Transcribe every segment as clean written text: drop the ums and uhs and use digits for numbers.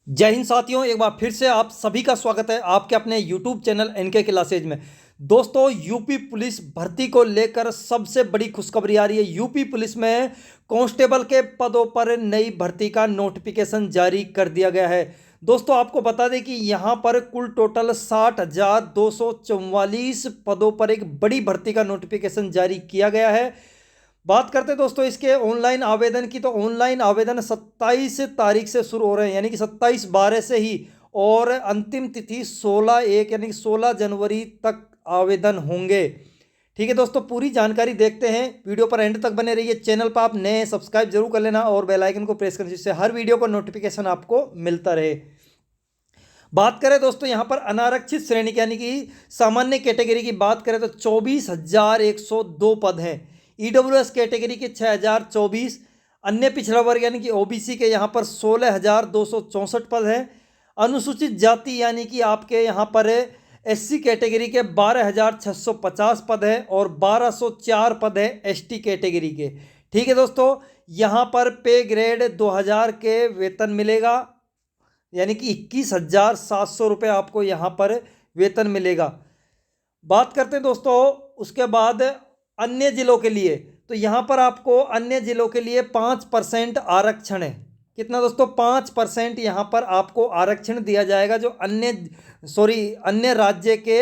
जय हिंद साथियों, एक बार फिर से आप सभी का स्वागत है आपके अपने YouTube चैनल एनके क्लासेज में। दोस्तों, यूपी पुलिस भर्ती को लेकर सबसे बड़ी खुशखबरी आ रही है। यूपी पुलिस में कांस्टेबल के पदों पर नई भर्ती का नोटिफिकेशन जारी कर दिया गया है। दोस्तों, आपको बता दें कि यहाँ पर कुल टोटल 60,244 पदों पर एक बड़ी भर्ती का नोटिफिकेशन जारी किया गया है। बात करते हैं दोस्तों इसके ऑनलाइन आवेदन की, तो ऑनलाइन आवेदन 27 तारीख से शुरू हो रहे हैं, यानी कि 27/12 से ही, और अंतिम तिथि 16/1 यानी कि 16 जनवरी तक आवेदन होंगे। ठीक है दोस्तों, पूरी जानकारी देखते हैं, वीडियो पर एंड तक बने रहिए। चैनल पर आप नए सब्सक्राइब जरूर कर लेना और बेल आइकन को प्रेस करना, जिससे हर वीडियो का नोटिफिकेशन आपको मिलता रहे। बात करें दोस्तों यहाँ पर अनारक्षित श्रेणी की यानी कि सामान्य कैटेगरी की बात करें तो 24,102 पद हैं। ईडब्ल्यूएस कैटेगरी के 6,024, अन्य पिछड़ा वर्ग यानी कि ओबीसी के यहाँ पर 16,264 पद हैं। अनुसूचित जाति यानी कि आपके यहाँ पर एससी कैटेगरी के 12,650 पद हैं और 1,204 पद हैं एसटी कैटेगरी के। ठीक है दोस्तों, यहाँ पर पे ग्रेड 2,000 के वेतन मिलेगा, यानी कि 21,700 रुपये आपको यहाँ पर वेतन मिलेगा। बात करते हैं दोस्तों उसके बाद अन्य जिलों के लिए, तो यहाँ पर आपको अन्य जिलों के लिए 5% आरक्षण है। कितना दोस्तों? 5% यहाँ पर आपको आरक्षण दिया जाएगा। जो अन्य राज्य के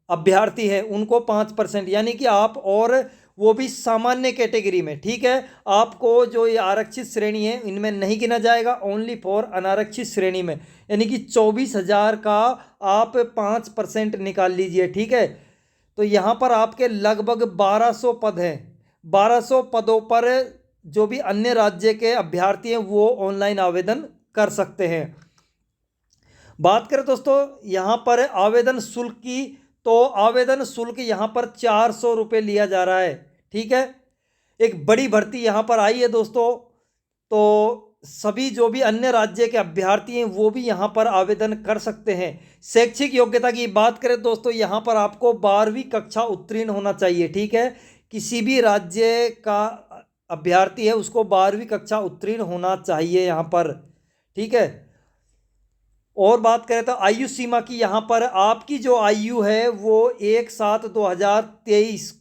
अभ्यर्थी हैं उनको 5%, यानी कि आप, और वो भी सामान्य कैटेगरी में। ठीक है, आपको जो ये आरक्षित श्रेणी है इनमें नहीं गिना जाएगा, ओनली फॉर अनारक्षित श्रेणी में, यानी कि 24,000 का आप 5% निकाल लीजिए। ठीक है, तो यहाँ पर आपके लगभग 1,200 पद हैं। 1,200 पदों पर जो भी अन्य राज्य के अभ्यर्थी हैं वो ऑनलाइन आवेदन कर सकते हैं। बात करें दोस्तों यहाँ पर आवेदन शुल्क की, तो आवेदन शुल्क यहाँ पर 400 रुपये लिया जा रहा है। ठीक है, एक बड़ी भर्ती यहाँ पर आई है दोस्तों, तो सभी जो भी अन्य राज्य के अभ्यर्थी हैं वो भी यहाँ पर आवेदन कर सकते हैं। शैक्षिक योग्यता की बात करें दोस्तों, यहाँ पर आपको 12वीं कक्षा उत्तीर्ण होना चाहिए। ठीक है, किसी भी राज्य का अभ्यर्थी है उसको 12वीं कक्षा उत्तीर्ण होना चाहिए यहाँ पर। ठीक है, और बात करें तो आयु सीमा की, यहाँ पर आपकी जो आयु है वो 1/7/2023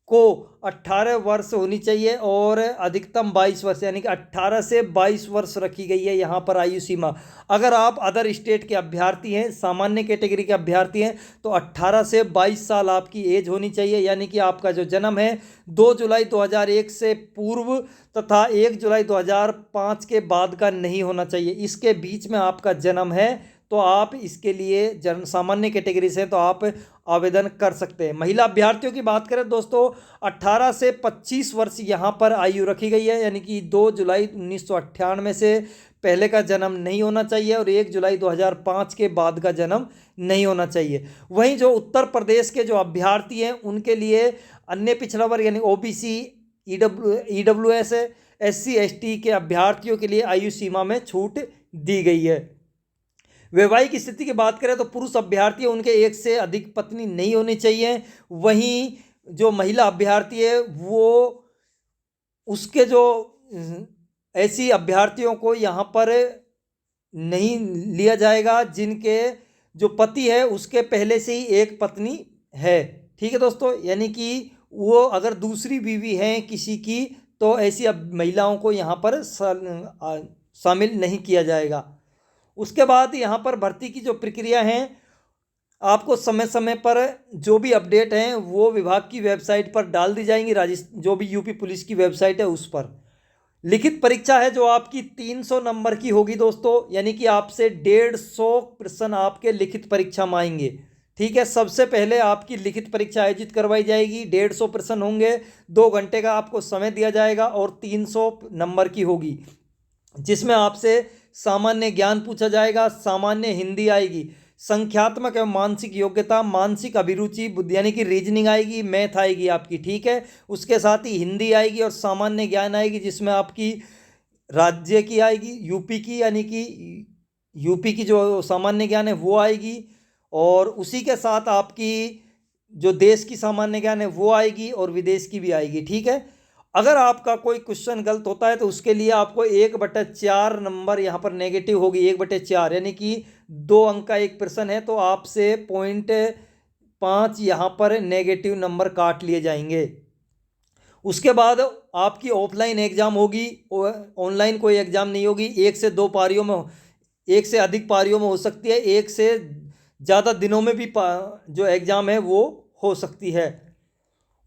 को 18 वर्ष होनी चाहिए और अधिकतम 22 वर्ष, यानी कि 18 से 22 वर्ष रखी गई है यहाँ पर आयु सीमा। अगर आप अदर स्टेट के अभ्यर्थी हैं, सामान्य कैटेगरी के अभ्यर्थी हैं, तो 18 से 22 साल आपकी एज होनी चाहिए, यानी कि आपका जो जन्म है 2 जुलाई 2001 से पूर्व तथा 1 जुलाई 2005 के बाद का नहीं होना चाहिए। इसके बीच में आपका जन्म है तो आप इसके लिए सामान्य कैटेगरी से तो आप आवेदन कर सकते हैं। महिला अभ्यर्थियों की बात करें दोस्तों, 18 से 25 वर्ष यहाँ पर आयु रखी गई है, यानी कि 2 जुलाई 1998 से पहले का जन्म नहीं होना चाहिए और 1 जुलाई 2005 के बाद का जन्म नहीं होना चाहिए। वहीं जो उत्तर प्रदेश के जो अभ्यर्थी हैं उनके लिए अन्य पिछड़ा वर्ग यानी ओबीसी, ईडब्ल्यूएस, एससी एसटी के अभ्यर्थियों के लिए आयु सीमा में छूट दी गई है। वैवाहिक स्थिति की बात करें तो पुरुष अभ्यर्थी है उनके एक से अधिक पत्नी नहीं होनी चाहिए। वहीं जो महिला अभ्यर्थी है वो उसके जो ऐसी अभ्यर्थियों को यहाँ पर नहीं लिया जाएगा जिनके जो पति है उसके पहले से ही एक पत्नी है। ठीक है दोस्तों, यानी कि वो अगर दूसरी बीवी है किसी की तो ऐसी महिलाओं को यहाँ पर शामिल नहीं किया जाएगा। उसके बाद यहाँ पर भर्ती की जो प्रक्रिया है, आपको समय समय पर जो भी अपडेट हैं वो विभाग की वेबसाइट पर डाल दी जाएंगी, जो भी यूपी पुलिस की वेबसाइट है उस पर। लिखित परीक्षा है जो आपकी 300 नंबर की होगी दोस्तों, यानी कि आपसे 150 प्रश्न आपके लिखित परीक्षा में आएंगे। ठीक है, सबसे पहले आपकी लिखित परीक्षा आयोजित करवाई जाएगी, 150 प्रश्न होंगे, 2 घंटे का आपको समय दिया जाएगा और 300 नंबर की होगी, जिसमें आपसे सामान्य ज्ञान पूछा जाएगा, सामान्य हिंदी आएगी, संख्यात्मक एवं मानसिक योग्यता, मानसिक अभिरुचि, बुद्धि यानी कि रीजनिंग आएगी, मैथ आएगी आपकी। ठीक है, उसके साथ ही हिंदी आएगी और सामान्य ज्ञान आएगी, जिसमें आपकी राज्य की आएगी, यूपी की, यानी कि यूपी की जो सामान्य ज्ञान है वो आएगी, और उसी के साथ आपकी जो देश की सामान्य ज्ञान है वो आएगी और विदेश की भी आएगी। ठीक है, अगर आपका कोई क्वेश्चन गलत होता है तो उसके लिए आपको 1/4 नंबर यहाँ पर नेगेटिव होगी, 1/4, यानी कि 2 अंक का एक प्रश्न है तो आपसे 0.5 यहाँ पर नेगेटिव नंबर काट लिए जाएंगे। उसके बाद आपकी ऑफलाइन एग्ज़ाम होगी, ऑनलाइन कोई एग्ज़ाम नहीं होगी। 1 से 2 पारियों में, 1 से अधिक पारियों में हो सकती है, 1 से ज़्यादा दिनों में भी जो एग्ज़ाम है वो हो सकती है।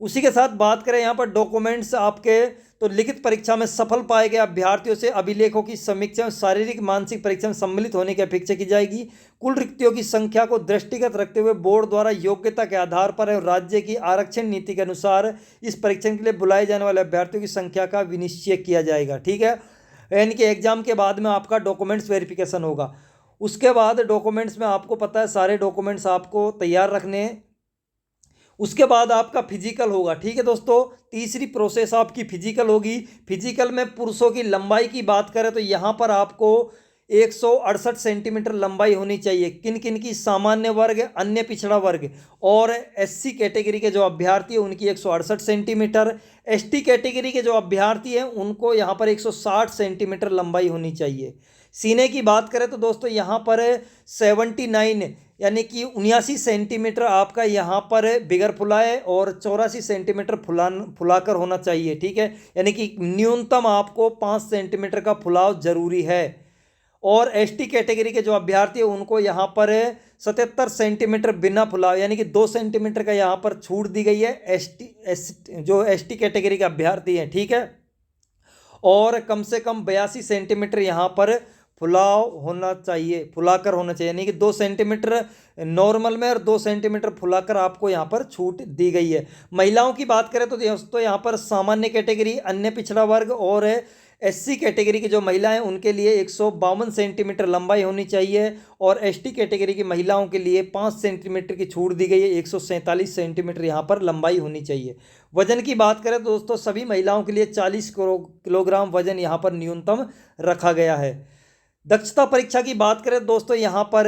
उसी के साथ बात करें यहाँ पर डॉक्यूमेंट्स आपके, तो लिखित परीक्षा में सफल पाए गए अभ्यर्थियों से अभिलेखों की समीक्षा में शारीरिक मानसिक परीक्षा में सम्मिलित होने की अपेक्षा की जाएगी। कुल रिक्तियों की संख्या को दृष्टिगत रखते हुए बोर्ड द्वारा योग्यता के आधार पर एवं राज्य की आरक्षण नीति के अनुसार इस परीक्षण के लिए बुलाए जाने वाले अभ्यर्थियों की संख्या का विनिश्चय किया जाएगा। ठीक है, यानी कि एग्जाम के बाद में आपका डॉक्यूमेंट्स वेरिफिकेशन होगा। उसके बाद डॉक्यूमेंट्स में आपको पता है सारे डॉक्यूमेंट्स आपको तैयार रखने हैं। उसके बाद आपका फिजिकल होगा। ठीक है दोस्तों, तीसरी प्रोसेस आपकी फिजिकल होगी। फिजिकल में पुरुषों की लंबाई की बात करें तो यहाँ पर आपको 168 सेंटीमीटर लंबाई होनी चाहिए। किन किन की? सामान्य वर्ग, अन्य पिछड़ा वर्ग और एससी कैटेगरी के जो अभ्यर्थी हैं उनकी 168 सेंटीमीटर। एसटी कैटेगरी के जो अभ्यर्थी हैं उनको यहाँ पर 160 सेंटीमीटर लंबाई होनी चाहिए। सीने की बात करें तो दोस्तों यहाँ पर 79 यानी कि 79 सेंटीमीटर आपका यहाँ पर बिगर फुला है और 84 सेंटीमीटर फुलाकर होना चाहिए। ठीक है, यानी कि न्यूनतम आपको 5 सेंटीमीटर का फुलाव जरूरी है। और एसटी कैटेगरी के जो अभ्यर्थी हैं उनको यहाँ पर 77 सेंटीमीटर बिना फुलाव, यानी कि 2 सेंटीमीटर का यहाँ पर छूट दी गई है जो एसटी कैटेगरी के अभ्यर्थी हैं। ठीक है, और कम से कम 82 सेंटीमीटर यहाँ पर फुलाव होना चाहिए, फुलाकर होना चाहिए, यानी कि 2 सेंटीमीटर नॉर्मल में और 2 सेंटीमीटर फुलाकर आपको यहाँ पर छूट दी गई है। महिलाओं की बात करें तो यहाँ पर सामान्य कैटेगरी, अन्य पिछड़ा वर्ग और एससी कैटेगरी की जो महिलाएं हैं उनके लिए 152 सेंटीमीटर लंबाई होनी चाहिए और एसटी कैटेगरी की महिलाओं के लिए 5 सेंटीमीटर की छूट दी गई है, 147 सेंटीमीटर यहाँ पर लंबाई होनी चाहिए। वजन की बात करें तो दोस्तों सभी महिलाओं के लिए 40 किलोग्राम वजन यहाँ पर न्यूनतम रखा गया है। दक्षता परीक्षा की बात करें दोस्तों यहाँ पर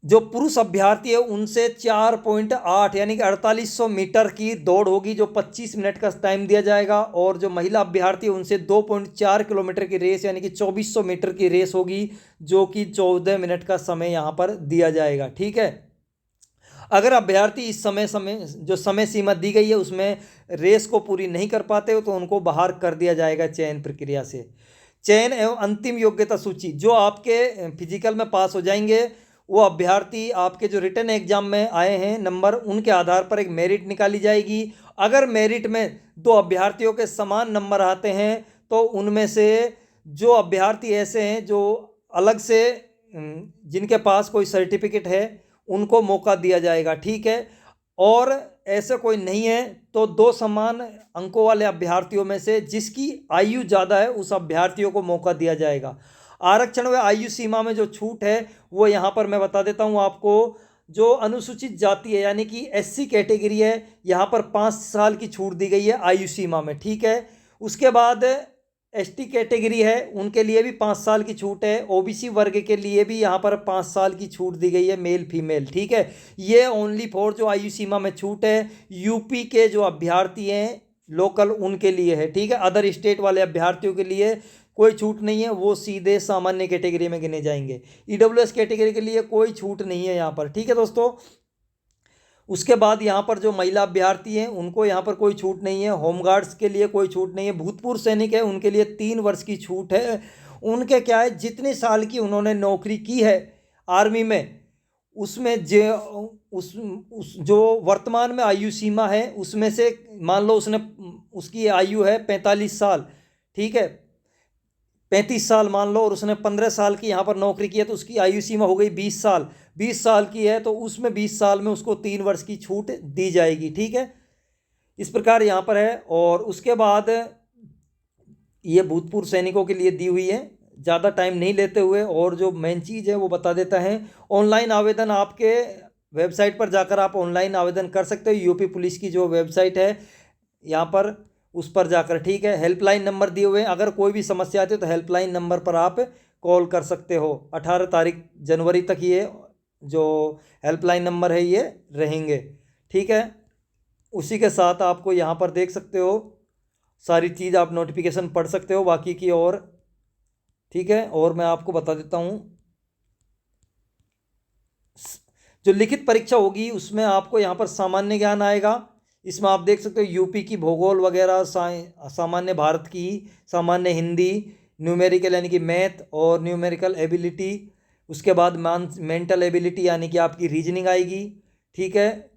जो पुरुष अभ्यर्थी है उनसे 4.8 यानी कि 4800 मीटर की दौड़ होगी जो 25 मिनट का टाइम दिया जाएगा। और जो महिला अभ्यर्थी है उनसे 2.4 किलोमीटर की रेस यानी कि 2400 मीटर की रेस होगी जो कि 14 मिनट का समय यहाँ पर दिया जाएगा। ठीक है, अगर अभ्यर्थी इस समय सीमा दी गई है उसमें रेस को पूरी नहीं कर पाते हो तो उनको बाहर कर दिया जाएगा चयन प्रक्रिया से। चयन एवं अंतिम योग्यता सूची, जो आपके फिजिकल में पास हो जाएंगे वो अभ्यर्थी आपके जो रिटन एग्जाम में आए हैं नंबर, उनके आधार पर एक मेरिट निकाली जाएगी। अगर मेरिट में 2 अभ्यर्थियों के समान नंबर आते हैं तो उनमें से जो अभ्यर्थी ऐसे हैं जो अलग से जिनके पास कोई सर्टिफिकेट है उनको मौका दिया जाएगा। ठीक है, और ऐसे कोई नहीं है तो 2 समान अंकों वाले अभ्यर्थियों में से जिसकी आयु ज़्यादा है उस अभ्यर्थियों को मौका दिया जाएगा। आरक्षण व आयु सीमा में जो छूट है वो यहाँ पर मैं बता देता हूँ आपको। जो अनुसूचित जाति है यानी कि एससी कैटेगरी है यहाँ पर 5 साल की छूट दी गई है आयु सीमा में। ठीक है, उसके बाद एसटी कैटेगरी है उनके लिए भी 5 साल की छूट है। ओबीसी वर्ग के लिए भी यहाँ पर 5 साल की छूट दी गई है, मेल फीमेल। ठीक है, ये ओनली फॉर जो आयु सीमा में छूट है यूपी के जो अभ्यर्थी हैं लोकल उनके लिए है। ठीक है, अदर स्टेट वाले अभ्यर्थियों के लिए कोई छूट नहीं है, वो सीधे सामान्य कैटेगरी में गिने जाएंगे। ईडब्ल्यूएस कैटेगरी के लिए कोई छूट नहीं है यहाँ पर। ठीक है दोस्तों, उसके बाद यहाँ पर जो महिला अभ्यर्थी हैं उनको यहाँ पर कोई छूट नहीं है। होमगार्ड्स के लिए कोई छूट नहीं है। भूतपूर्व सैनिक है उनके लिए 3 वर्ष की छूट है। उनके क्या है, जितने साल की उन्होंने नौकरी की है आर्मी में उसमें उस जो वर्तमान में आयु सीमा है उसमें से मान लो उसकी आयु है 45 साल। ठीक है, 35 साल मान लो और उसने 15 साल की यहाँ पर नौकरी की है तो उसकी आयु सीमा हो गई 20 साल। 20 साल की है तो उसमें 20 साल में उसको 3 वर्ष की छूट दी जाएगी। ठीक है, इस प्रकार यहाँ पर है। और उसके बाद ये भूतपूर्व सैनिकों के लिए दी हुई है। ज़्यादा टाइम नहीं लेते हुए और जो मेन चीज़ है वो बता देता है। ऑनलाइन आवेदन आपके वेबसाइट पर जाकर आप ऑनलाइन आवेदन कर सकते हो। यूपी पुलिस की जो वेबसाइट है यहाँ पर उस पर जाकर। ठीक है, हेल्पलाइन नंबर दिए हुए हैं, अगर कोई भी समस्या आती है तो हेल्पलाइन नंबर पर आप कॉल कर सकते हो। 18 जनवरी तक ये जो हेल्पलाइन नंबर है ये रहेंगे। ठीक है, उसी के साथ आपको यहाँ पर देख सकते हो सारी चीज़ आप नोटिफिकेशन पढ़ सकते हो बाकी की। और ठीक है, और मैं आपको बता देता हूँ, जो लिखित परीक्षा होगी उसमें आपको यहाँ पर सामान्य ज्ञान आएगा। इसमें आप देख सकते हो यूपी की भूगोल वगैरह, सामान्य भारत की, सामान्य हिंदी, न्यूमेरिकल यानी कि मैथ और न्यूमेरिकल एबिलिटी, उसके बाद मेंटल एबिलिटी यानी कि आपकी रीजनिंग आएगी। ठीक है,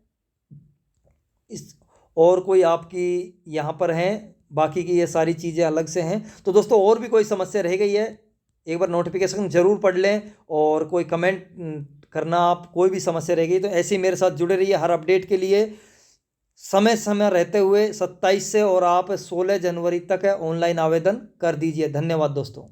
इस और कोई आपकी यहाँ पर हैं, बाकी की ये सारी चीज़ें अलग से हैं। तो दोस्तों और भी कोई समस्या रह गई है, एक बार नोटिफिकेशन ज़रूर पढ़ लें और कोई कमेंट करना। आप कोई भी समस्या रह गई तो ऐसे ही मेरे साथ जुड़े रहिए हर अपडेट के लिए, समय समय रहते हुए 27 से और आप 16 जनवरी तक ऑनलाइन आवेदन कर दीजिए। धन्यवाद दोस्तों।